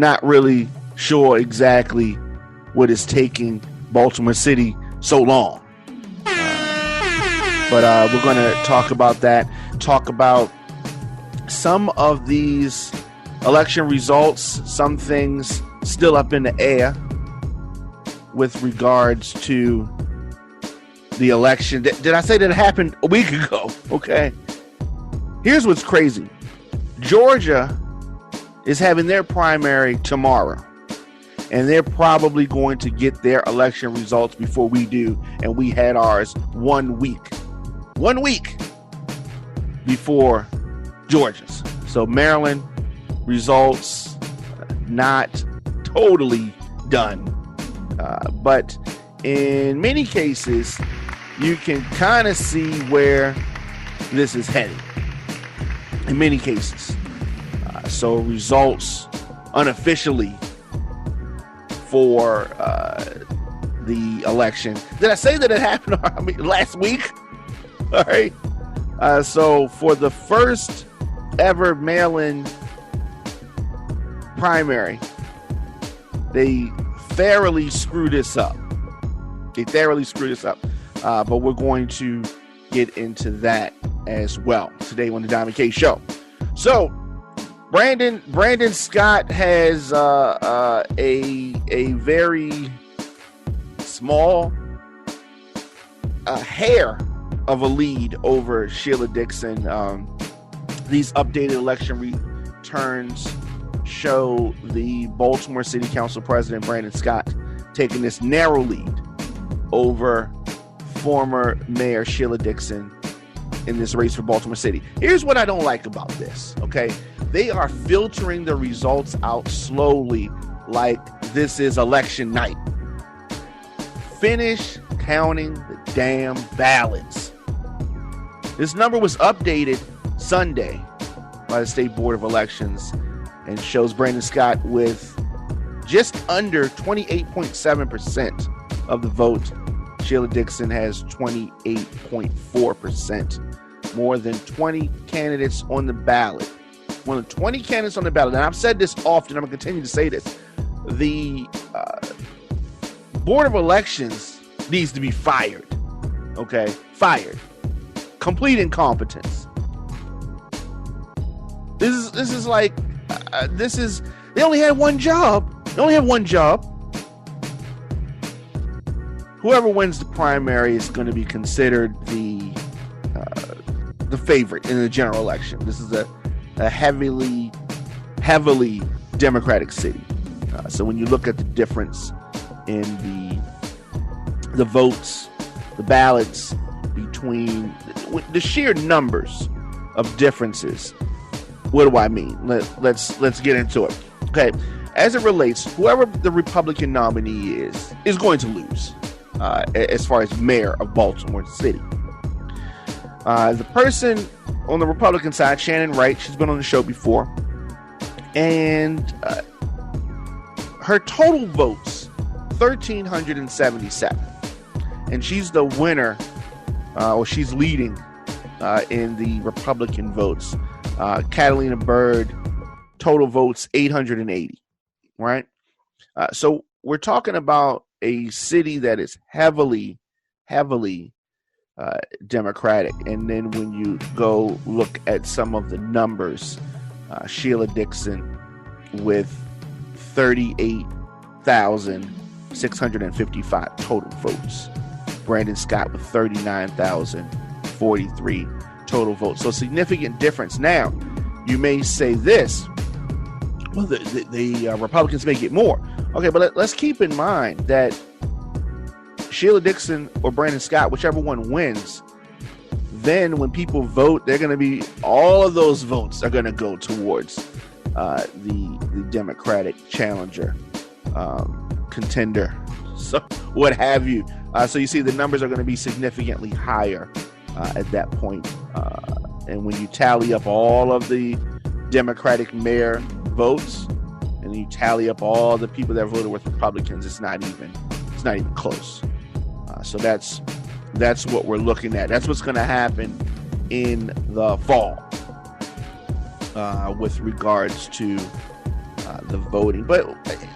Not really sure exactly what is taking Baltimore City so long. But we're going to talk about that, talk about some of these election results, some things still up in the air with regards to the election. Did I say that it happened a week ago? Okay. Here's what's crazy. Georgia is having their primary tomorrow, and they're probably going to get their election results before we do, and we had ours 1 week before Georgia's. So Maryland results not totally done, but in many cases you can kind of see where this is heading in many cases. So results unofficially for the election. Did I say that it happened last week? All right. So for the first ever mail-in primary, they thoroughly screwed this up. But we're going to get into that as well today on the Diamond K Show. So Brandon Scott has a very small hair of a lead over Sheila Dixon. These updated election returns show the Baltimore City Council President Brandon Scott taking this narrow lead over former Mayor Sheila Dixon in this race for Baltimore City. Here's what I don't like about this, okay? They are filtering the results out slowly like this is election night. Finish counting the damn ballots. This number was updated Sunday by the State Board of Elections and shows Brandon Scott with just under 28.7% of the vote. Sheila Dixon has 28.4%. More than 20 candidates on the ballot. More than 20 candidates on the ballot. And I've said this often. I'm going to continue to say this. The Board of Elections needs to be fired. Okay? Fired. Complete incompetence. This is like, they only had one job. Whoever wins the primary is going to be considered the favorite in the general election. This is a heavily Democratic city. So when you look at the difference in the votes, the ballots between the sheer numbers of differences, what do I mean? Let's get into it. Okay, as it relates, whoever the Republican nominee is going to lose as far as mayor of Baltimore City. The person on the Republican side, Shannon Wright, she's been on the show before, and her total votes 1,377, and she's the winner, or she's leading in the Republican votes. Catalina Bird, total votes 880, right? So we're talking about a city that is heavily Democratic. And then when you go look at some of the numbers, Sheila Dixon with 38,655 total votes. Brandon Scott with 39,043 total votes. So significant difference. Now, you may say this, well, the Republicans may get more. Okay, but let's keep in mind that Sheila Dixon or Brandon Scott, whichever one wins, then when people vote, they're going to be, all of those votes are going to go towards the Democratic challenger, contender, so what have you. So you see the numbers are going to be significantly higher at that point. And when you tally up all of the Democratic mayor votes, and you tally up all the people that voted with Republicans, it's not even close. So that's what we're looking at. That's what's going to happen in the fall with regards to the voting. But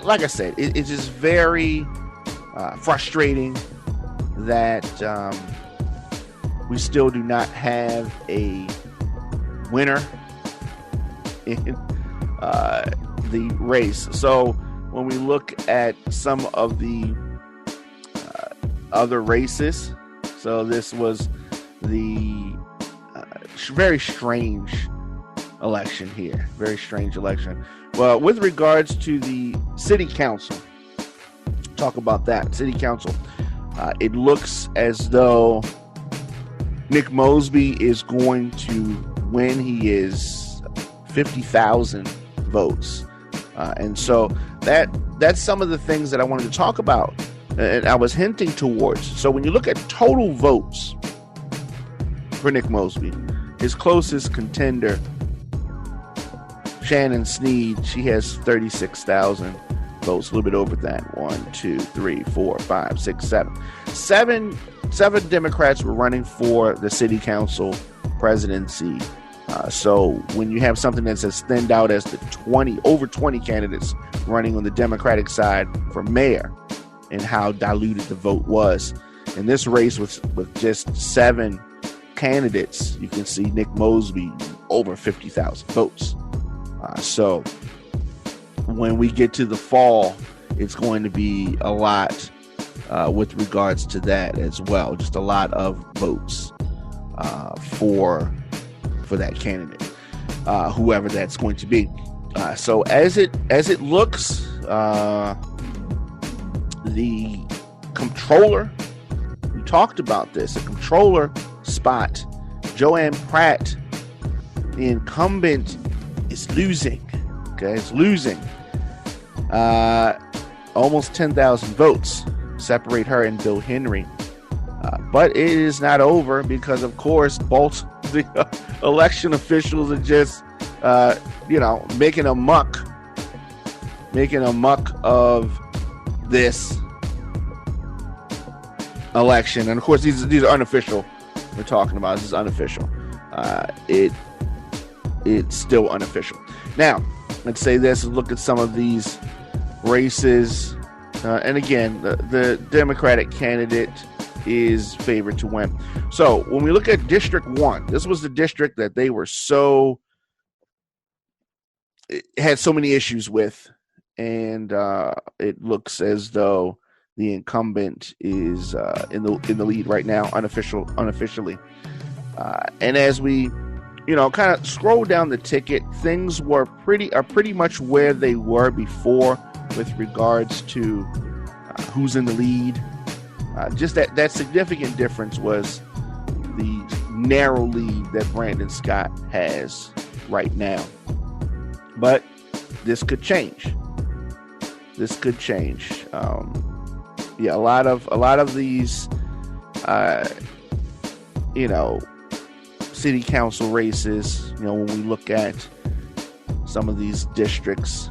like I said, it's just very frustrating that we still do not have a winner in the race. So when we look at some of the other races, so this was the very strange election here. Very strange election. Well, with regards to the city council, talk about that. City council. It looks as though Nick Mosby is going to win. He is 50,000 votes. And so that's some of the things that I wanted to talk about. And I was hinting towards. So when you look at total votes for Nick Mosby, his closest contender, Shannon Sneed, she has 36,000 votes, a little bit over that. 1, 2, 3, 4, 5, 6, 7. Seven Democrats were running for the city council presidency. So when you have something that's as thinned out as the over 20 candidates running on the Democratic side for mayor, and how diluted the vote was in this race with just 7 candidates, you can see Nick Mosby over 50,000 votes. So when we get to the fall, it's going to be a lot with regards to that as well. Just a lot of votes for that candidate, whoever that's going to be. So as it looks, the comptroller, we talked about this, the comptroller spot, Joanne Pratt, the incumbent, is losing. Okay, it's losing. Almost 10,000 votes separate her and Bill Henry. But it is not over, because, of course, both the election officials are just, making a muck of this election. And of course, these are unofficial. We're talking about this is unofficial. It's still unofficial. Now, let's say this. Look at some of these races. And again, the Democratic candidate is favored to win. So when we look at District 1, this was the district that they were had so many issues with. And it looks as though the incumbent is in the lead right now, unofficially. And as we, kind of scroll down the ticket, things are pretty much where they were before with regards to who's in the lead. Just that significant difference was the narrow lead that Brandon Scott has right now. But this could change. A lot of these, city council races, when we look at some of these districts,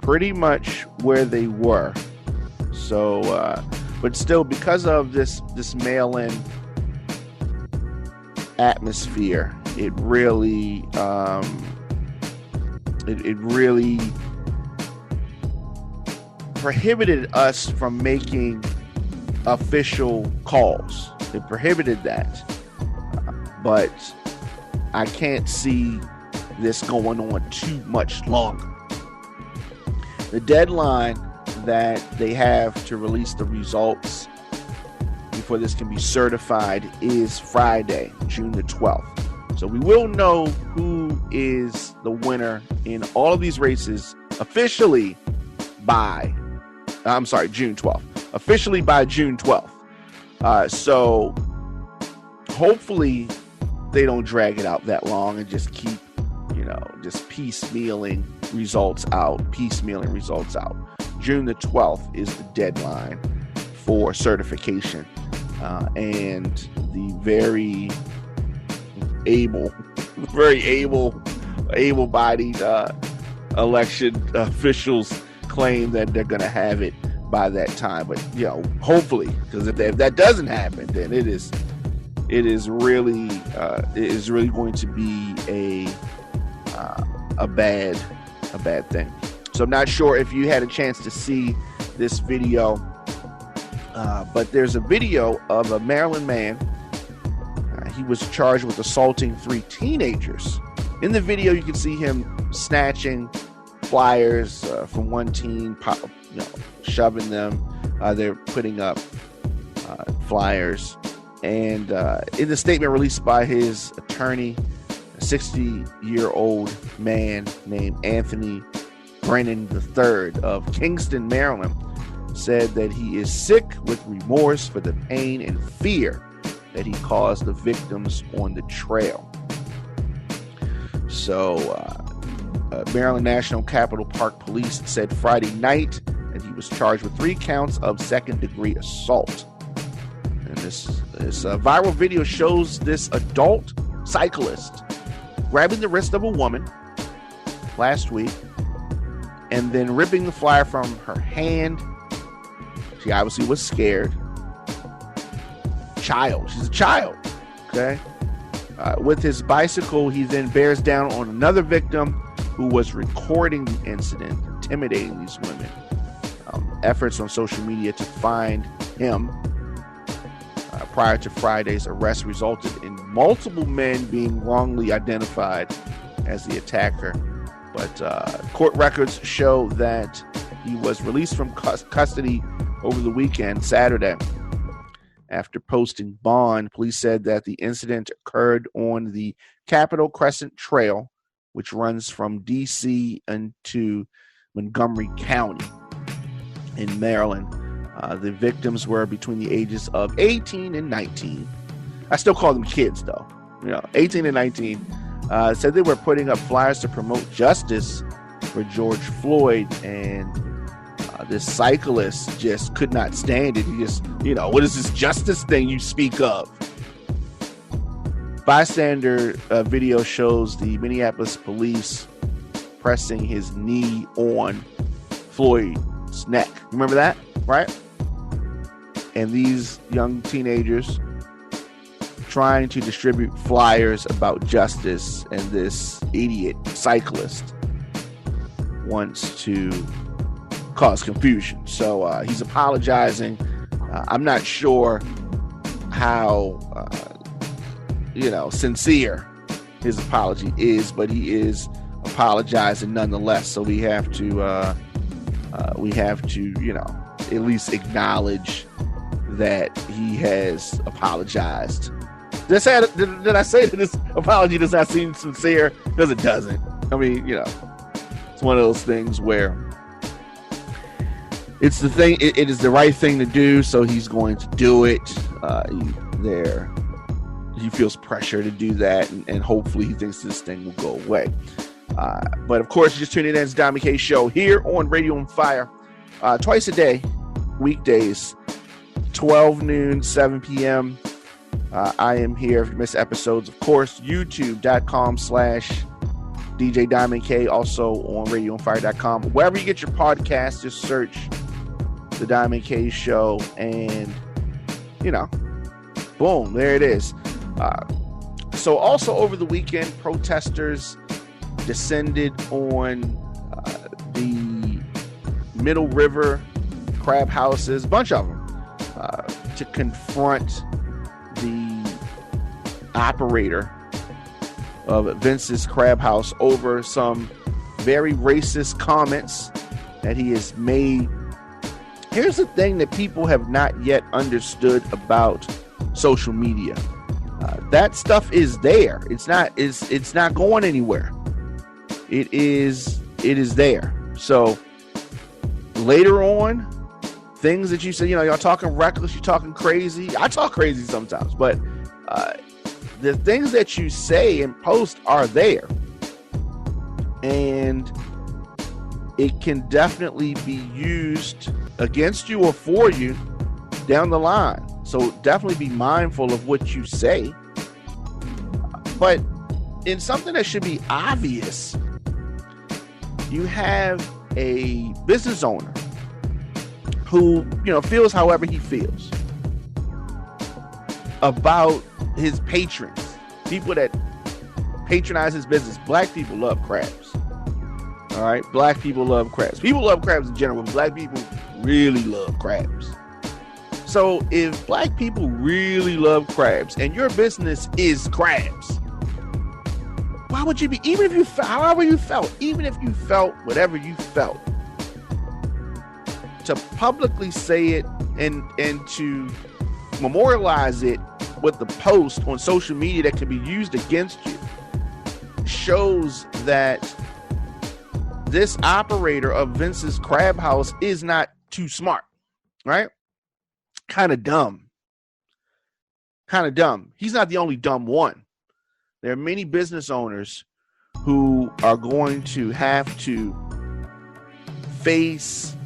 pretty much where they were. So, but still, because of this mail-in atmosphere, it really prohibited us from making official calls. It prohibited that. But I can't see this going on too much longer. The deadline that they have to release the results before this can be certified is Friday, June the 12th. So we will know who is the winner in all of these races officially by June 12th. Officially by June 12th. So hopefully they don't drag it out that long and just keep, just piecemealing results out. June the 12th is the deadline for certification. And the very able-bodied election officials claim that they're going to have it by that time. But, hopefully, because if that doesn't happen, then it is really going to be a bad a bad thing. So I'm not sure if you had a chance to see this video, but there's a video of a Maryland man. He was charged with assaulting 3 teenagers. In the video, you can see him snatching flyers from one teen, shoving them. They're putting up flyers. And in the statement released by his attorney, a 60-year-old man named Anthony Brennan III of Kingston, Maryland, said that he is sick with remorse for the pain and fear that he caused the victims on the trail. So, Maryland National Capital Park Police said Friday night that he was charged with 3 counts of second-degree assault. And this viral video shows this adult cyclist grabbing the wrist of a woman last week and then ripping the flyer from her hand. She obviously was scared. She's a child, okay? With his bicycle, he then bears down on another victim who was recording the incident, intimidating these women. Efforts on social media to find him prior to Friday's arrest resulted in multiple men being wrongly identified as the attacker. But court records show that he was released from custody over the weekend, Saturday. After posting bond, police said that the incident occurred on the Capitol Crescent Trail, which runs from D.C. into Montgomery County in Maryland. The victims were between the ages of 18 and 19. I still call them kids, though. 18 and 19. Said they were putting up flyers to promote justice for George Floyd, and this cyclist just could not stand it. He just, what is this justice thing you speak of? Bystander video shows the Minneapolis police pressing his knee on Floyd's neck. Remember that, right? And these young teenagers trying to distribute flyers about justice, and this idiot cyclist wants to cause confusion. So he's apologizing. I'm not sure how sincere his apology is, but he is apologizing nonetheless. So we have to at least acknowledge that he has apologized. Did I say that this apology does not seem sincere? Because it doesn't. I mean, it's one of those things where it's the thing. It is the right thing to do, so he's going to do it. He feels pressure to do that, and hopefully he thinks this thing will go away. But of course, just tuning in to the Diamond K Show here on Radio on Fire, twice a day, weekdays, 12 noon, 7 p.m. I am here. If you miss episodes, of course, youtube.com/DJ Diamond K, also on radioonfire.com. Wherever you get your podcast, just search the Diamond K Show, and boom, there it is. So also over the weekend, protesters descended on the Middle River crab houses, a bunch of them, to confront the operator of Vince's Crab House over some very racist comments that he has made. Here's the thing that people have not yet understood about social media. That stuff is there. It's not going anywhere. It is there. So later on, things that you say, y'all talking reckless, you're talking crazy. I talk crazy sometimes, but the things that you say and post are there. And it can definitely be used against you or for you down the line. So definitely be mindful of what you say. But in something that should be obvious, you have a business owner who, feels however he feels about his patrons, people that patronize his business. Black people love crabs. All right. Black people love crabs. People love crabs in general, but black people really love crabs. So if black people really love crabs and your business is crabs, why would you be, even if you felt, however you felt, even if you felt whatever you felt, to publicly say it and to memorialize it with the post on social media that can be used against you shows that this operator of Vince's Crab House is not too smart, right? Kind of dumb. He's not the only dumb one. There are many business owners who are going to have to face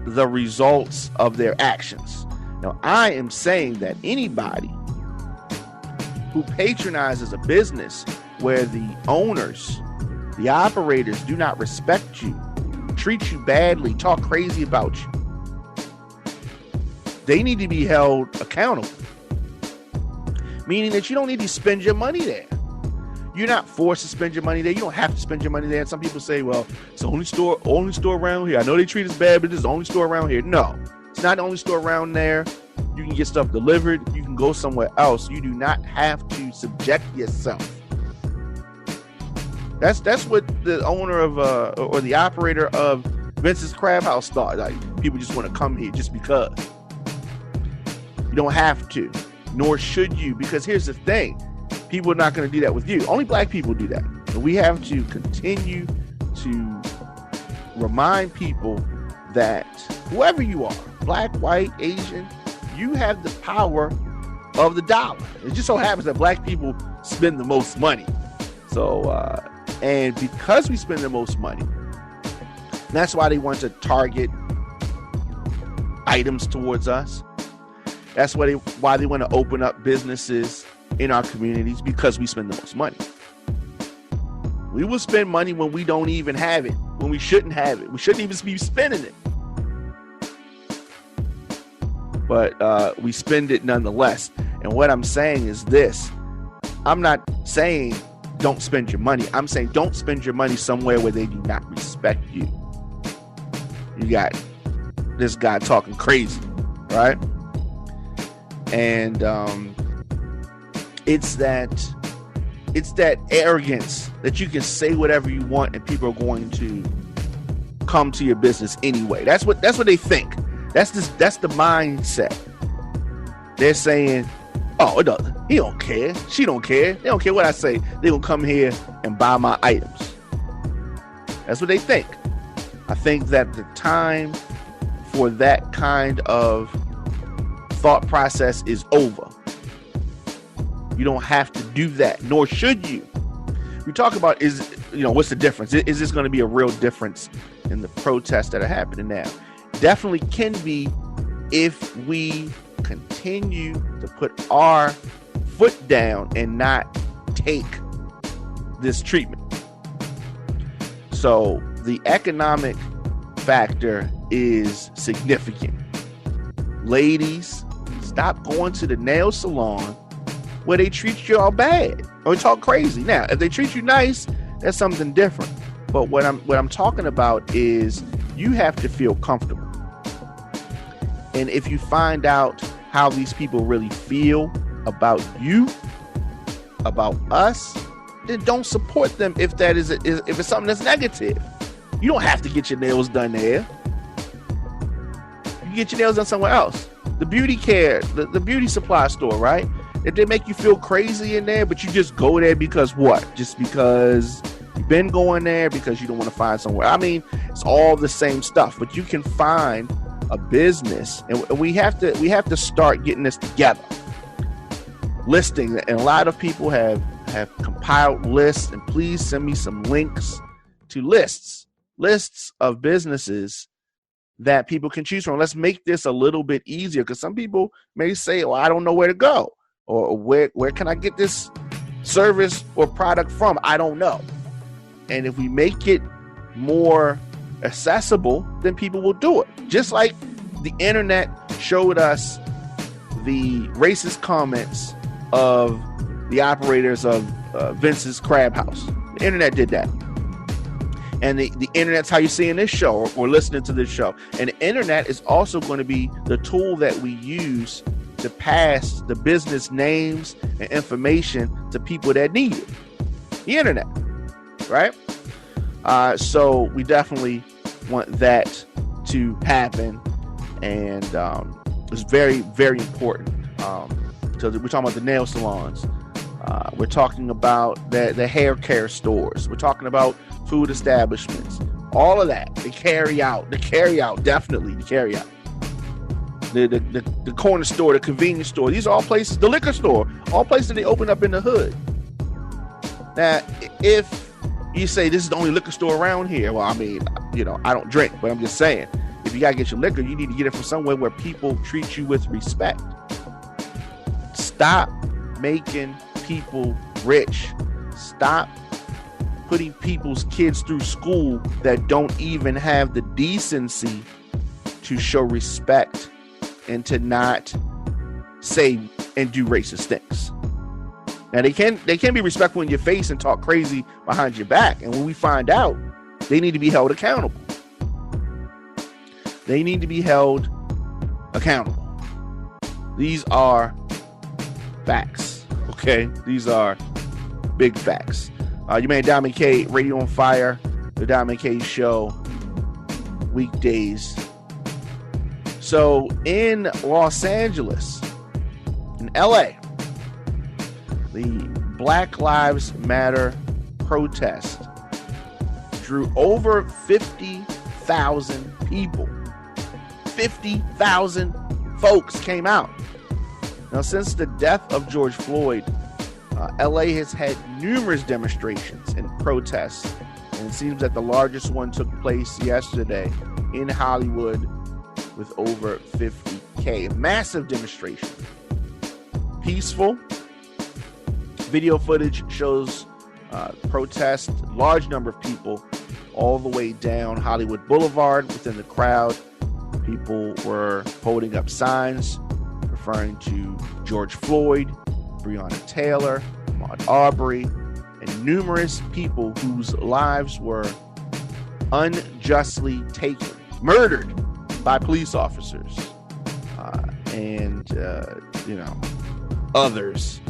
the results of their actions. Now, I am saying that anybody who patronizes a business where the owners, the operators do not respect you, treat you badly, talk crazy about you, they need to be held accountable. Meaning that you don't need to spend your money there. You're not forced to spend your money there. You don't have to spend your money there. And some people say, well, it's the only store around here. I know they treat us bad, but it's the only store around here. No, it's not the only store around there. You can get stuff delivered. You can go somewhere else. You do not have to subject yourself. That's what the owner of or the operator of Vince's Crab House thought. Like, people just want to come here just because. You don't have to, nor should you, because here's the thing. People are not going to do that with you. Only black people do that. And we have to continue to remind people that whoever you are, black, white, Asian, you have the power of the dollar. It just so happens that black people spend the most money. So, and because we spend the most money, that's why they want to target items towards us. That's why they want to open up businesses in our communities, because we spend the most money. We will spend money when we don't even have it, when we shouldn't have it. We shouldn't even be spending it. But we spend it nonetheless. And what I'm saying is this. I'm not saying don't spend your money. I'm saying don't spend your money somewhere where they do not respect you. You got this guy talking crazy, right? And it's that arrogance that you can say whatever you want and people are going to come to your business anyway. That's what they think. That's the mindset. They're saying, oh, he don't care. She don't care. They don't care what I say. They gonna come here and buy my items. That's what they think. I think that the time for that kind of thought process is over. You don't have to do that, nor should you. We talk about what's the difference? Is this going to be a real difference in the protests that are happening now? Definitely can be if we continue to put our foot down and not take this treatment. So the economic factor is significant. Ladies, stop going to the nail salon where they treat you all bad or talk crazy. Now, if they treat you nice, that's something different. But what I'm talking about is you have to feel comfortable. And if you find out how these people really feel about you, about us, then don't support them if it's something that's negative. You don't have to get your nails done there. You can get your nails done somewhere else. The beauty care, the beauty supply store, right? If they make you feel crazy in there, but you just go there because what? Just because you've been going there, because you don't want to find somewhere. I mean, it's all the same stuff, but you can find a business, and we have to start getting this together. Listing, and a lot of people have compiled lists, and please send me some links to lists of businesses that people can choose from. Let's make this a little bit easier, because some people may say, well, I don't know where to go, or where can I get this service or product from? I don't know. And if we make it more accessible, then people will do it. Just like the internet showed us the racist comments of the operators of Vince's Crab House. The internet did that. And the internet's how you're seeing this show or listening to this show. And the internet is also going to be the tool that we use to pass the business names and information to people that need it. The internet, right? So we definitely want that to happen. And it's very, very important. So we're talking about the nail salons. We're talking about the hair care stores. We're talking about food establishments. All of that. The carry out. Definitely the carry out. The corner store, the convenience store. These are all places. The liquor store. All places they open up in the hood. Now, if you say this is the only liquor store around here, well, I mean, I don't drink, but I'm just saying, if you got to get your liquor, you need to get it from somewhere where people treat you with respect. Stop making people rich. Stop putting people's kids through school that don't even have the decency to show respect and to not say and do racist things. Now they can be respectful in your face and talk crazy behind your back, and when we find out, they need to be held accountable. They need to be held accountable. These are facts. Okay, these are big facts. You man Diamond K, Radio on Fire, the Diamond K Show, weekdays. So in Los Angeles, in LA, the Black Lives Matter protest drew over 50,000 people. 50,000 folks came out. Now, since the death of George Floyd, LA has had numerous demonstrations and protests, and it seems that the largest one took place yesterday in Hollywood with over 50K. Massive demonstration. Peaceful. Video footage shows protest, large number of people all the way down Hollywood Boulevard. Within the crowd, people were holding up signs referring to George Floyd, Breonna Taylor, Ahmaud Arbery, and numerous people whose lives were unjustly taken, murdered by police officers, and others.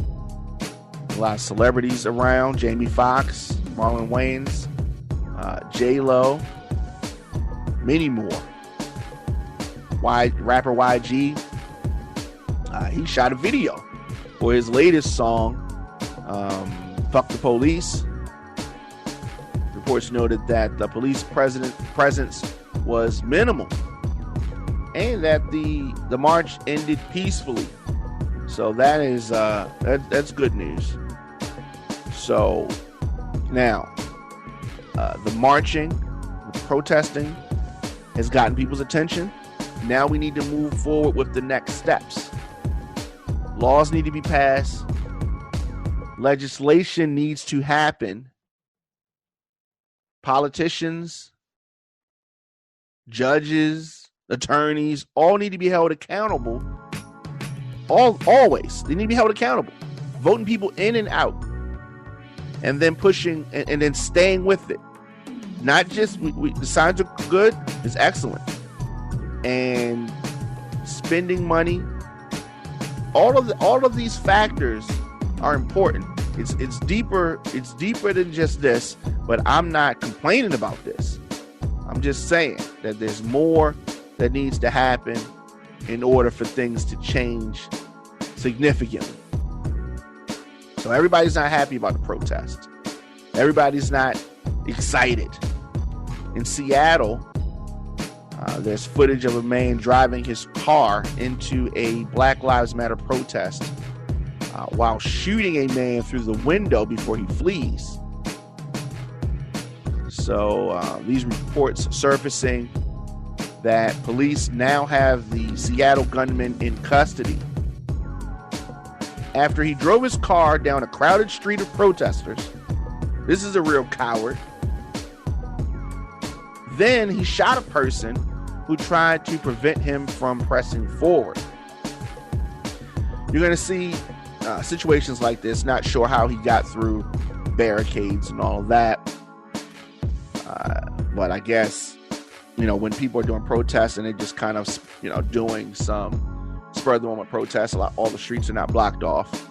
A lot of celebrities around: Jamie Foxx, Marlon Wayans, J-Lo, many more. Rapper YG, he shot a video for his latest song, Fuck the Police. Reports noted that the police presence was minimal and that the march ended peacefully. So that is that's good news. So now the marching, the protesting has gotten people's attention. Now we need to move forward with the next steps. Laws need to be passed. Legislation needs to happen. Politicians, judges, attorneys, all need to be held accountable. Always. They need to be held accountable. Voting people in and out. And then pushing and then staying with it. Not just, the signs are good, it's excellent. And spending money. All of these factors are important. It's deeper than just this, but I'm not complaining about this. I'm just saying that there's more that needs to happen in order for things to change significantly. So everybody's not happy about the protest. Everybody's not excited. In Seattle, there's footage of a man driving his car into a Black Lives Matter protest while shooting a man through the window before he flees. So these reports surfacing that police now have the Seattle gunman in custody after he drove his car down a crowded street of protesters. This is a real coward. Then he shot a person who tried to prevent him from pressing forward. You're going to see situations like this. Not sure how he got through barricades and all of that. But I guess, when people are doing protests and they're just kind of, doing some spur of the moment protests, all the streets are not blocked off.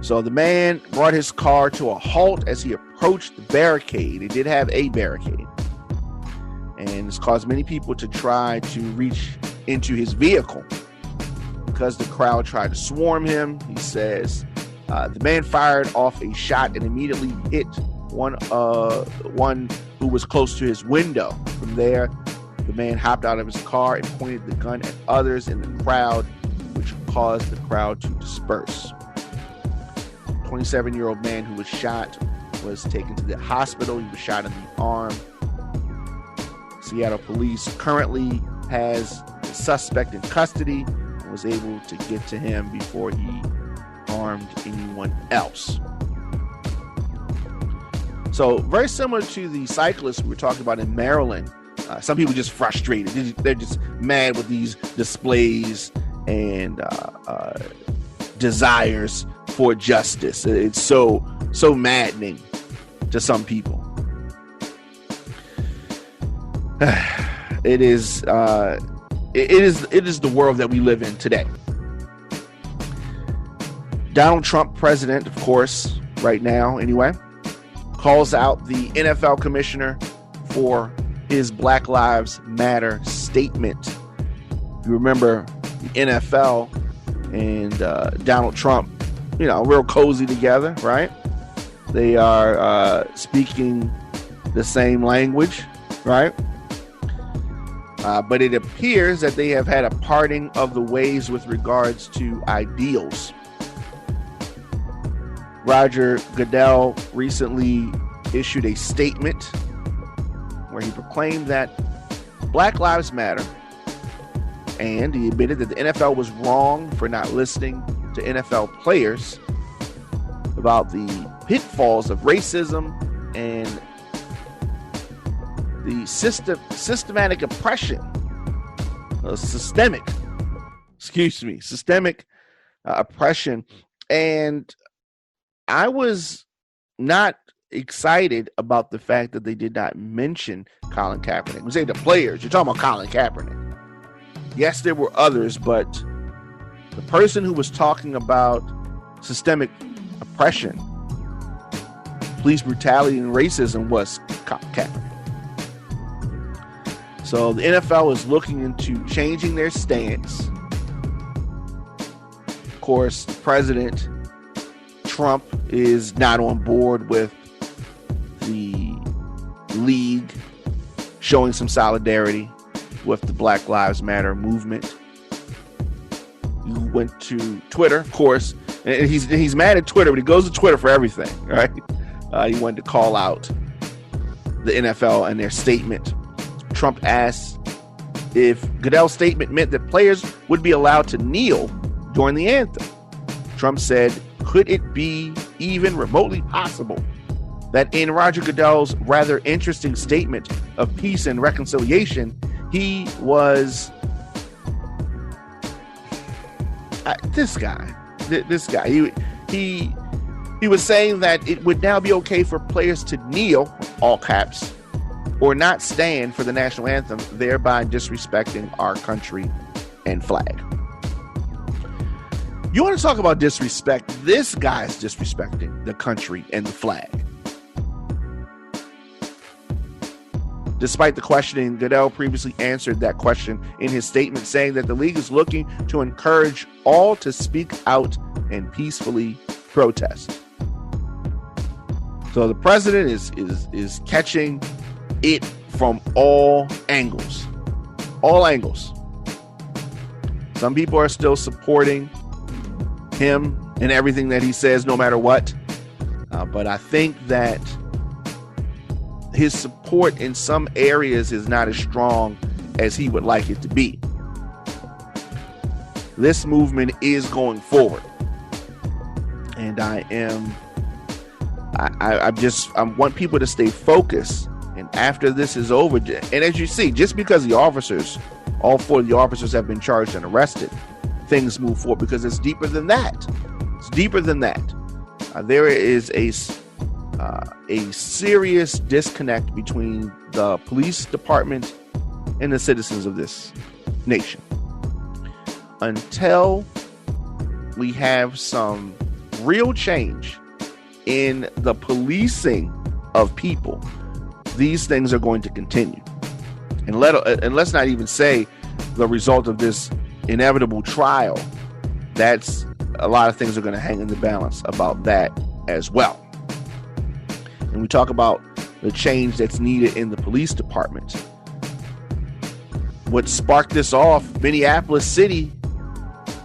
So the man brought his car to a halt as he approached the barricade. It did have a barricade. And it's caused many people to try to reach into his vehicle because the crowd tried to swarm him. He says the man fired off a shot and immediately hit one who was close to his window. From there, the man hopped out of his car and pointed the gun at others in the crowd, which caused the crowd to disperse. 27-year-old man who was shot was taken to the hospital. He was shot in the arm. Seattle police currently has the suspect in custody and was able to get to him before he harmed anyone else. So very similar to the cyclists we were talking about in Maryland. Some people just frustrated. They're just mad with these displays and desires for justice. It's so maddening to some people. It is the world that we live in today. Donald Trump, president, of course, right now anyway, calls out the NFL commissioner for his Black Lives Matter statement. If you remember, the NFL and Donald Trump, real cozy together, right? They are speaking the same language, right? But it appears that they have had a parting of the ways with regards to ideals. Roger Goodell recently issued a statement where he proclaimed that Black Lives Matter, and he admitted that the NFL was wrong for not listening to NFL players about the pitfalls of racism and the systematic oppression, systemic oppression. And I was not excited about the fact that they did not mention Colin Kaepernick. We say the players, you're talking about Colin Kaepernick. Yes, there were others, but the person who was talking about systemic oppression, police brutality, and racism was Colin Kaepernick. So the NFL is looking into changing their stance. Of course, President Trump is not on board with the league showing some solidarity with the Black Lives Matter movement. You went to Twitter, of course, and he's mad at Twitter, but he goes to Twitter for everything, right? He wanted to call out the NFL and their statement. Trump asked if Goodell's statement meant that players would be allowed to kneel during the anthem. Trump said, could it be even remotely possible that in Roger Goodell's rather interesting statement of peace and reconciliation, he was this guy. He was saying that it would now be okay for players to kneel, all caps, or not stand for the national anthem, thereby disrespecting our country and flag. You want to talk about disrespect? This guy's disrespecting the country and the flag. Despite the questioning, Goodell previously answered that question in his statement, saying that the league is looking to encourage all to speak out and peacefully protest. So the president is catching it from all angles. All angles. Some people are still supporting him and everything that he says, no matter what. But I think that his support in some areas is not as strong as he would like it to be. This movement is going forward. And I want people to stay focused. And after this is over, and as you see, just because the officers, all four of the officers have been charged and arrested, things move forward because it's deeper than that. It's deeper than that. There is a serious disconnect between the police department and the citizens of this nation. Until we have some real change in the policing of people, these things are going to continue. And let's not even say the result of this inevitable trial. That's a lot of things are going to hang in the balance about that as well. And we talk about the change that's needed in the police department. What sparked this off, Minneapolis City,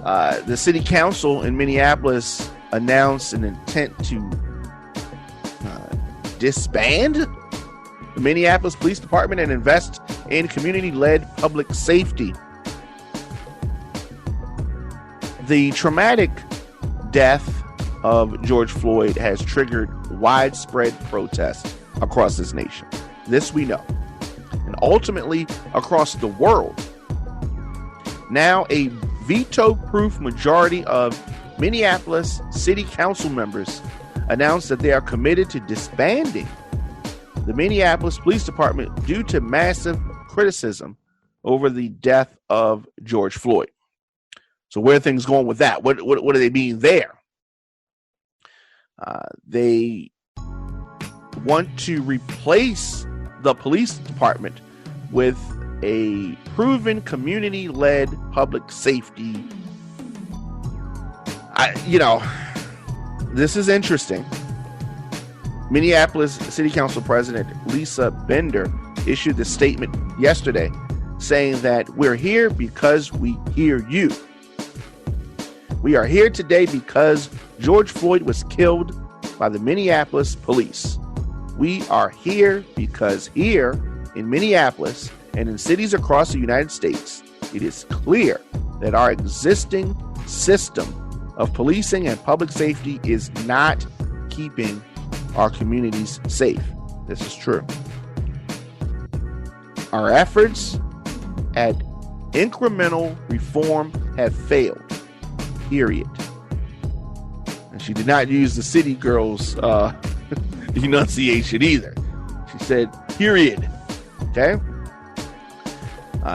the city council in Minneapolis announced an intent to disband the Minneapolis Police Department and invest in community-led public safety. The traumatic death of George Floyd has triggered widespread protest across this nation. This we know. And ultimately across the world. Now a veto-proof majority of Minneapolis City Council members announced that they are committed to disbanding the Minneapolis Police Department due to massive criticism over the death of George Floyd. So where are things going with that? What do they mean there? They want to replace the police department with a proven community-led public safety. This is interesting. Minneapolis City Council President Lisa Bender issued a statement yesterday saying that we're here because we hear you. We are here today because George Floyd was killed by the Minneapolis police. We are here because here in Minneapolis and in cities across the United States, it is clear that our existing system of policing and public safety is not keeping our communities safe. This is true. Our efforts at incremental reform have failed. Period. And she did not use the city girl's enunciation either. She said, period. Okay?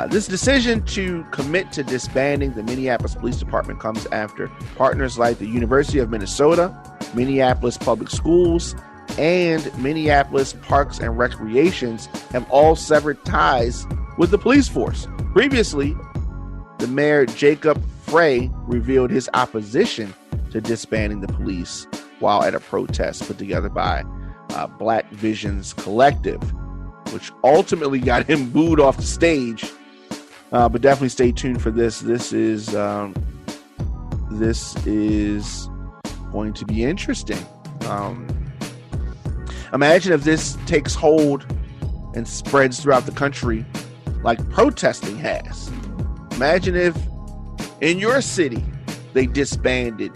This decision to commit to disbanding the Minneapolis Police Department comes after partners like the University of Minnesota, Minneapolis Public Schools, and Minneapolis Parks and Recreations have all severed ties with the police force. Previously, the mayor Jacob Frey revealed his opposition to disbanding the police while at a protest put together by Black Visions Collective, which ultimately got him booed off the stage. But definitely stay tuned for this. This is going to be interesting. Imagine if this takes hold and spreads throughout the country like protesting has. Imagine if in your city they disbanded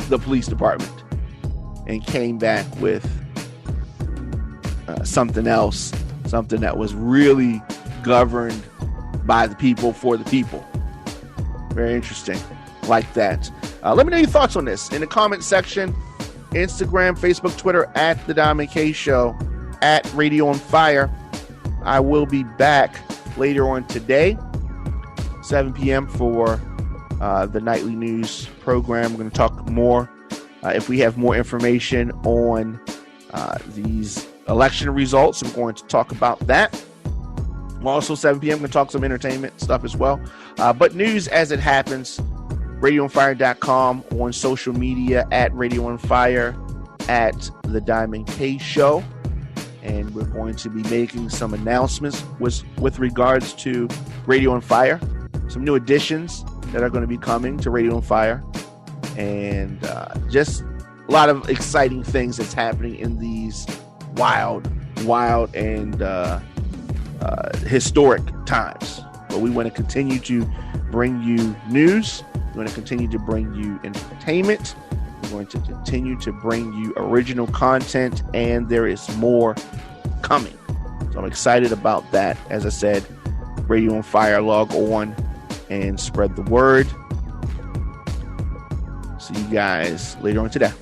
the police department and came back with something else, something that was really governed by the people for the people. Very interesting. Like that. Let me know your thoughts on this in the comment section. Instagram, Facebook, Twitter, at The Diamond K Show, at Radio on Fire. I will be back later on today, 7 p.m. for the nightly news program. We're going to talk more if we have more information on these election results. I'm going to talk about that. Also, 7 p.m. I'm going to talk some entertainment stuff as well. But news as it happens. RadioOnFire.com, on social media at Radio on Fire, at The Diamond K Show. And we're going to be making some announcements with regards to Radio on Fire. Some new additions that are going to be coming to Radio on Fire. And just a lot of exciting things that's happening in these wild and historic times. But we want to continue to bring you news. We're going to continue to bring you entertainment. We're going to continue to bring you original content, and there is more coming. So I'm excited about that. As I said, Radio on Fire, log on and spread the word. See you guys later on today.